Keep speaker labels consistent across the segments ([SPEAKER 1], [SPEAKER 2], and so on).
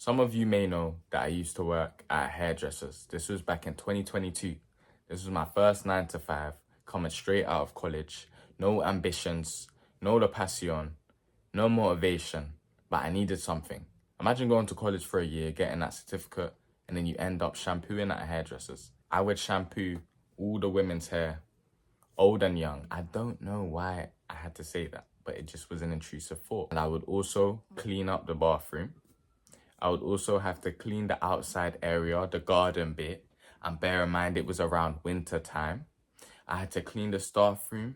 [SPEAKER 1] Some of you may know that I used to work at hairdressers. This was back in 2022. This was my first 9 to 5, coming straight out of college. No ambitions, no la passion, no motivation, but I needed something. Imagine going to college for a year, getting that certificate, and then you end up shampooing at a hairdresser's. I would shampoo all the women's hair, old and young. I don't know why I had to say that, but it just was an intrusive thought. And I would also clean up the bathroom. I would also have to clean the outside area, the garden bit, and bear in mind it was around winter time. I had to clean the staff room.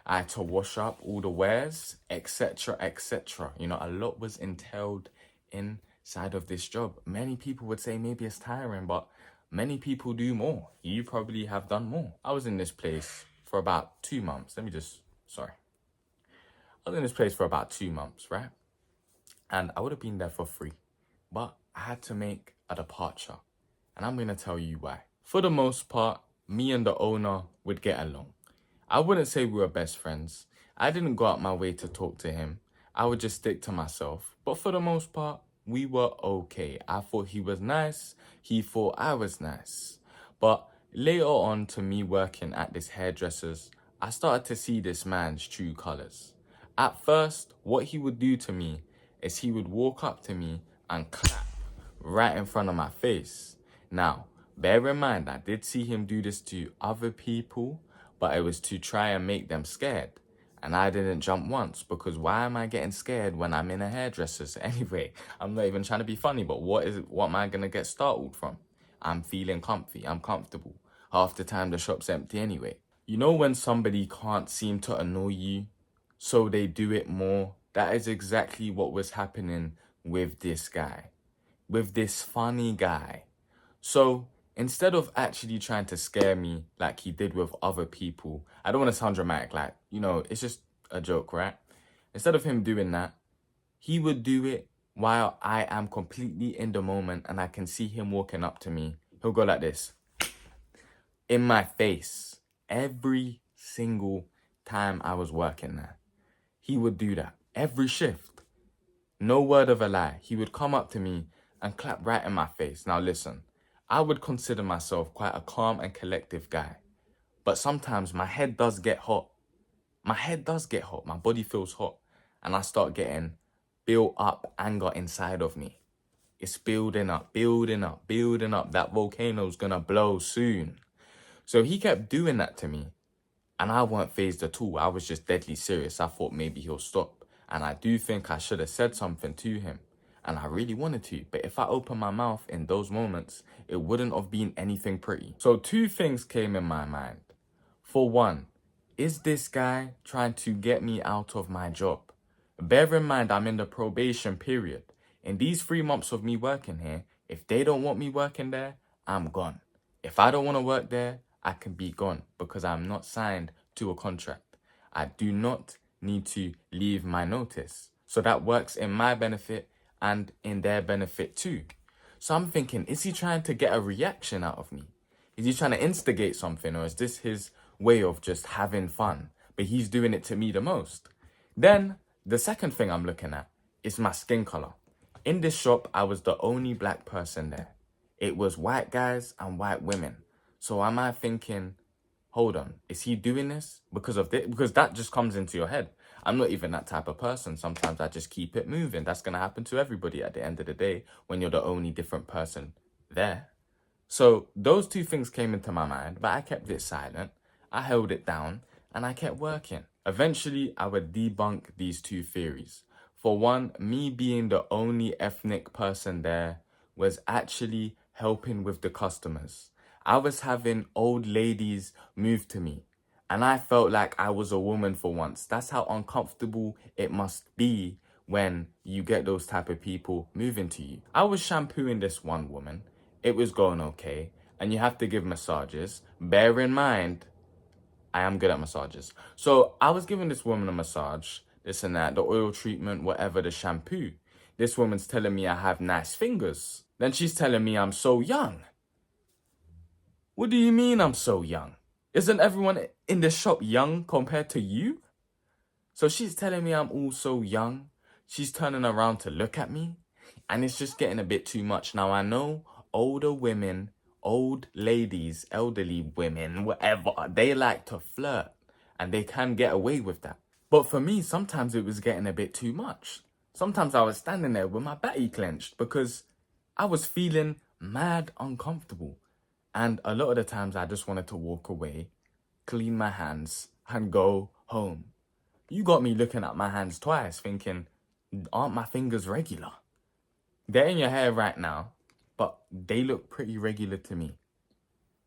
[SPEAKER 1] I had to wash up all the wares, etc., etc. You know, a lot was entailed inside of this job. Many people would say maybe it's tiring, but many people do more. You probably have done more. I was in this place for about 2 months. I was in this place for about 2 months, right? And I would have been there for free. But I had to make a departure. And I'm going to tell you why. For the most part, me and the owner would get along. I wouldn't say we were best friends. I didn't go out my way to talk to him. I would just stick to myself. But for the most part, we were okay. I thought he was nice. He thought I was nice. But later on to me working at this hairdresser's, I started to see this man's true colors. At first, what he would do to me is he would walk up to me and clap right in front of my face. Now, bear in mind, I did see him do this to other people, but it was to try and make them scared. And I didn't jump once, because why am I getting scared when I'm in a hairdresser's? Anyway, I'm not even trying to be funny, but what am I going to get startled from? I'm feeling comfy. I'm comfortable. Half the time the shop's empty anyway. You know when somebody can't seem to annoy you, so they do it more? That is exactly what was happening with this guy, with this funny guy. So instead of actually trying to scare me like he did with other people, I don't want to sound dramatic, like, you know, it's just a joke, right? Instead of him doing that, he would do it while I am completely in the moment and I can see him walking up to me. He'll go like this, in my face, every single time I was working there. He would do that every shift. No word of a lie. He would come up to me and clap right in my face. Now listen, I would consider myself quite a calm and collective guy. But sometimes my head does get hot. My head does get hot. My body feels hot. And I start getting built up anger inside of me. It's building up, building up, building up. That volcano's gonna blow soon. So he kept doing that to me. And I weren't fazed at all. I was just deadly serious. I thought maybe he'll stop. And I do think I should have said something to him. And I really wanted to. But if I opened my mouth in those moments, it wouldn't have been anything pretty. So 2 things came in my mind. For one, is this guy trying to get me out of my job? Bear in mind, I'm in the probation period. In these 3 months of me working here, if they don't want me working there, I'm gone. If I don't want to work there, I can be gone because I'm not signed to a contract. I do not need to leave my notice. So that works in my benefit and in their benefit too. So I'm thinking, is he trying to get a reaction out of me? Is he trying to instigate something, or is this his way of just having fun? But he's doing it to me the most. Then the second thing I'm looking at is my skin color. In this shop, I was the only black person there. It was white guys and white women. So am I thinking, hold on, is he doing this because of this? Because that just comes into your head. I'm not even that type of person. Sometimes I just keep it moving. That's going to happen to everybody at the end of the day when you're the only different person there. So those 2 things came into my mind, but I kept it silent. I held it down and I kept working. Eventually, I would debunk these 2 theories. For one, me being the only ethnic person there was actually helping with the customers. I was having old ladies move to me, and I felt like I was a woman for once. That's how uncomfortable it must be when you get those type of people moving to you. I was shampooing this one woman. It was going okay, and you have to give massages. Bear in mind, I am good at massages. So I was giving this woman a massage, this and that, the oil treatment, whatever, the shampoo. This woman's telling me I have nice fingers. Then she's telling me I'm so young. What do you mean I'm so young? Isn't everyone in the shop young compared to you? So she's telling me I'm all so young. She's turning around to look at me. And it's just getting a bit too much. Now, I know older women, old ladies, elderly women, whatever, they like to flirt and they can get away with that. But for me, sometimes it was getting a bit too much. Sometimes I was standing there with my batty clenched because I was feeling mad uncomfortable. And a lot of the times I just wanted to walk away, clean my hands, and go home. You got me looking at my hands twice, thinking, aren't my fingers regular? They're in your hair right now, but they look pretty regular to me.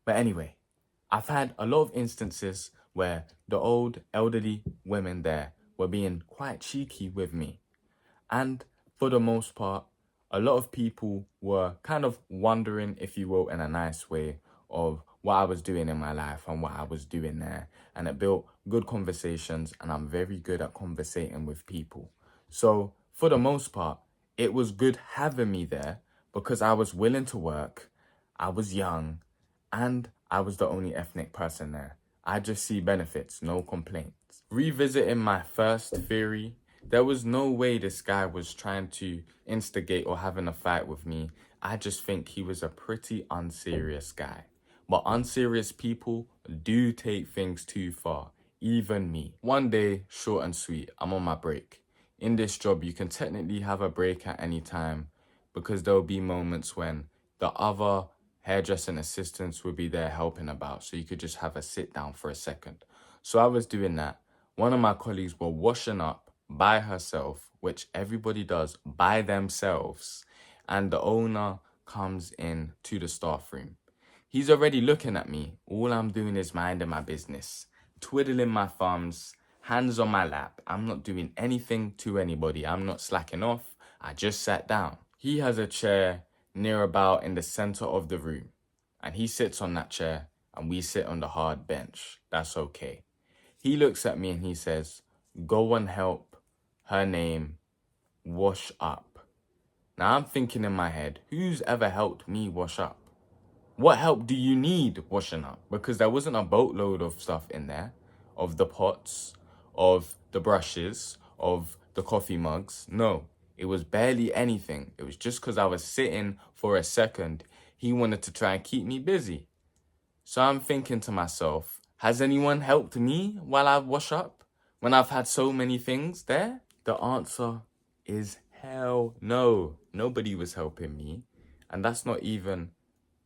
[SPEAKER 1] But anyway, I've had a lot of instances where the old elderly women there were being quite cheeky with me. And for the most part, a lot of people were kind of wondering, if you will, in a nice way, of what I was doing in my life and what I was doing there. And it built good conversations, and I'm very good at conversating with people. So for the most part, it was good having me there because I was willing to work, I was young, and I was the only ethnic person there. I just see benefits, no complaints. Revisiting my first theory, there was no way this guy was trying to instigate or having a fight with me. I just think he was a pretty unserious guy. But unserious people do take things too far, even me. One day, short and sweet, I'm on my break. In this job, you can technically have a break at any time because there'll be moments when the other hairdressing assistants will be there helping about, so you could just have a sit down for a second. So I was doing that. One of my colleagues were washing up by herself, which everybody does by themselves, and the owner comes in to the staff room. He's already looking at me. All I'm doing is minding my business, twiddling my thumbs, hands on my lap. I'm not doing anything to anybody. I'm not slacking off. I just sat down. He has a chair near about in the center of the room, and he sits on that chair and we sit on the hard bench. That's okay. He looks at me and he says, "Go and help her name wash up." Now I'm thinking in my head, who's ever helped me wash up? What help do you need washing up? Because there wasn't a boatload of stuff in there, of the pots, of the brushes, of the coffee mugs. No, it was barely anything. It was just because I was sitting for a second, he wanted to try and keep me busy. So I'm thinking to myself, has anyone helped me while I wash up when I've had so many things there? The answer is hell no. Nobody was helping me. And that's not even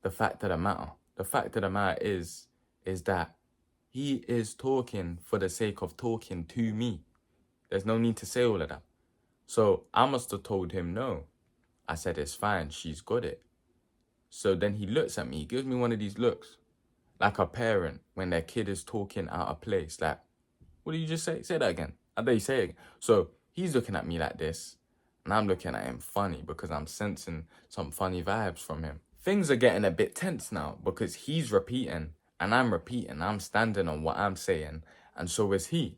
[SPEAKER 1] the fact of the matter. The fact of the matter is that he is talking for the sake of talking to me. There's no need to say all of that. So I must have told him no. I said, it's fine, she's got it. So then he looks at me, he gives me one of these looks, like a parent when their kid is talking out of place. Like, what did you just say? Say that again. I bet you say it again. So he's looking at me like this, and I'm looking at him funny because I'm sensing some funny vibes from him. Things are getting a bit tense now because he's repeating and I'm repeating. I'm standing on what I'm saying, and so is he.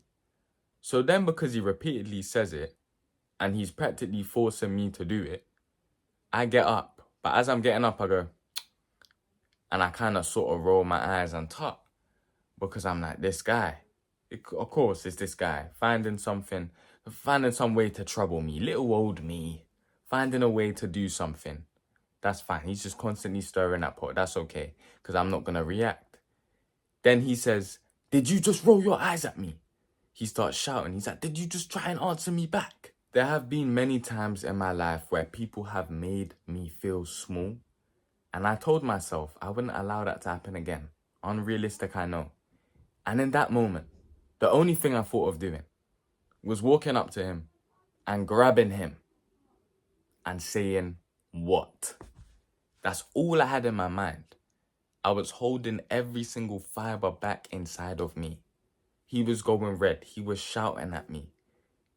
[SPEAKER 1] So then because he repeatedly says it and he's practically forcing me to do it, I get up. But as I'm getting up, I go, and I kind of sort of roll my eyes and talk because I'm like, this guy. Of course, it's this guy finding some way to trouble me. Little old me, finding a way to do something. That's fine. He's just constantly stirring that pot. That's okay, because I'm not going to react. Then he says, "Did you just roll your eyes at me?" He starts shouting. He's like, "Did you just try and answer me back?" There have been many times in my life where people have made me feel small. And I told myself I wouldn't allow that to happen again. Unrealistic, I know. And in that moment, the only thing I thought of doing was walking up to him and grabbing him and saying, "What?" That's all I had in my mind. I was holding every single fiber back inside of me. He was going red. He was shouting at me.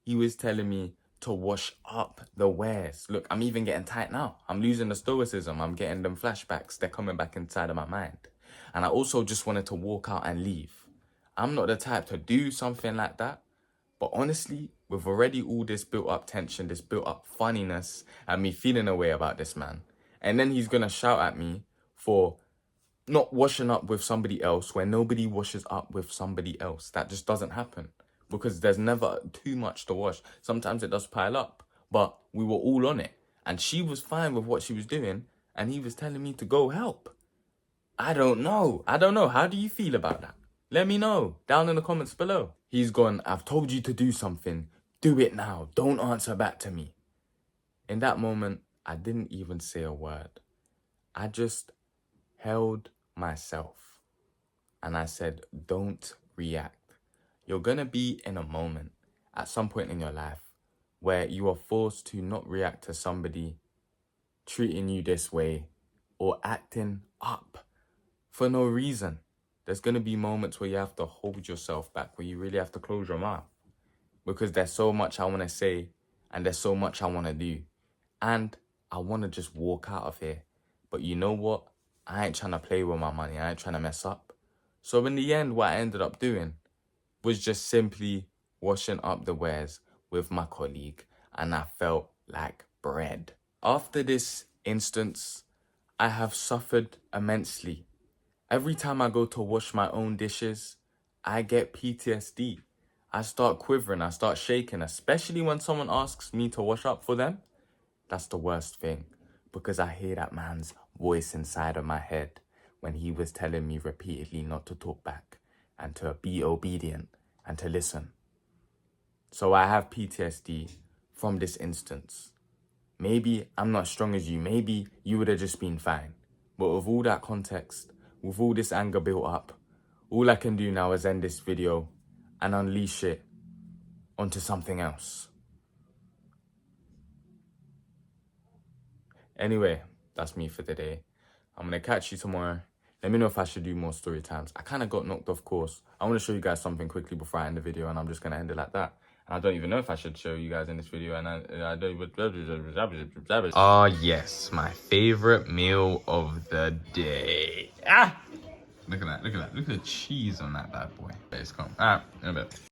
[SPEAKER 1] He was telling me to wash up the wares. Look, I'm even getting tight now. I'm losing the stoicism. I'm getting them flashbacks. They're coming back inside of my mind. And I also just wanted to walk out and leave. I'm not the type to do something like that. But honestly, with already all this built up tension, this built up funniness, and me feeling a way about this man, and then he's going to shout at me for not washing up with somebody else where nobody washes up with somebody else. That just doesn't happen because there's never too much to wash. Sometimes it does pile up, but we were all on it. And she was fine with what she was doing, and he was telling me to go help. I don't know. How do you feel about that? Let me know down in the comments below. He's gone, I've told you to do something. Do it now. Don't answer back to me. In that moment, I didn't even say a word. I just held myself. And I said, don't react. You're going to be in a moment at some point in your life where you are forced to not react to somebody treating you this way or acting up for no reason. There's going to be moments where you have to hold yourself back, where you really have to close your mouth. Because there's so much I want to say and there's so much I want to do. And I want to just walk out of here. But you know what? I ain't trying to play with my money. I ain't trying to mess up. So in the end, what I ended up doing was just simply washing up the wares with my colleague. And I felt like bread. After this instance, I have suffered immensely. Every time I go to wash my own dishes, I get PTSD. I start quivering, I start shaking, especially when someone asks me to wash up for them. That's the worst thing, because I hear that man's voice inside of my head when he was telling me repeatedly not to talk back and to be obedient and to listen. So I have PTSD from this instance. Maybe I'm not strong as you. Maybe you would have just been fine. But with all that context, with all this anger built up, all I can do now is end this video and unleash it onto something else. Anyway, that's me for today. I'm going to catch you tomorrow. Let me know if I should do more story times. I kind of got knocked off course. I want to show you guys something quickly before I end the video, and I'm just going to end it like that. And I don't even know if I should show you guys in this video, and I don't even... Ah, yes, my favorite meal of the day. Ah! Look at that, look at that. Look at the cheese on that bad boy. It's gone. All right, in a bit.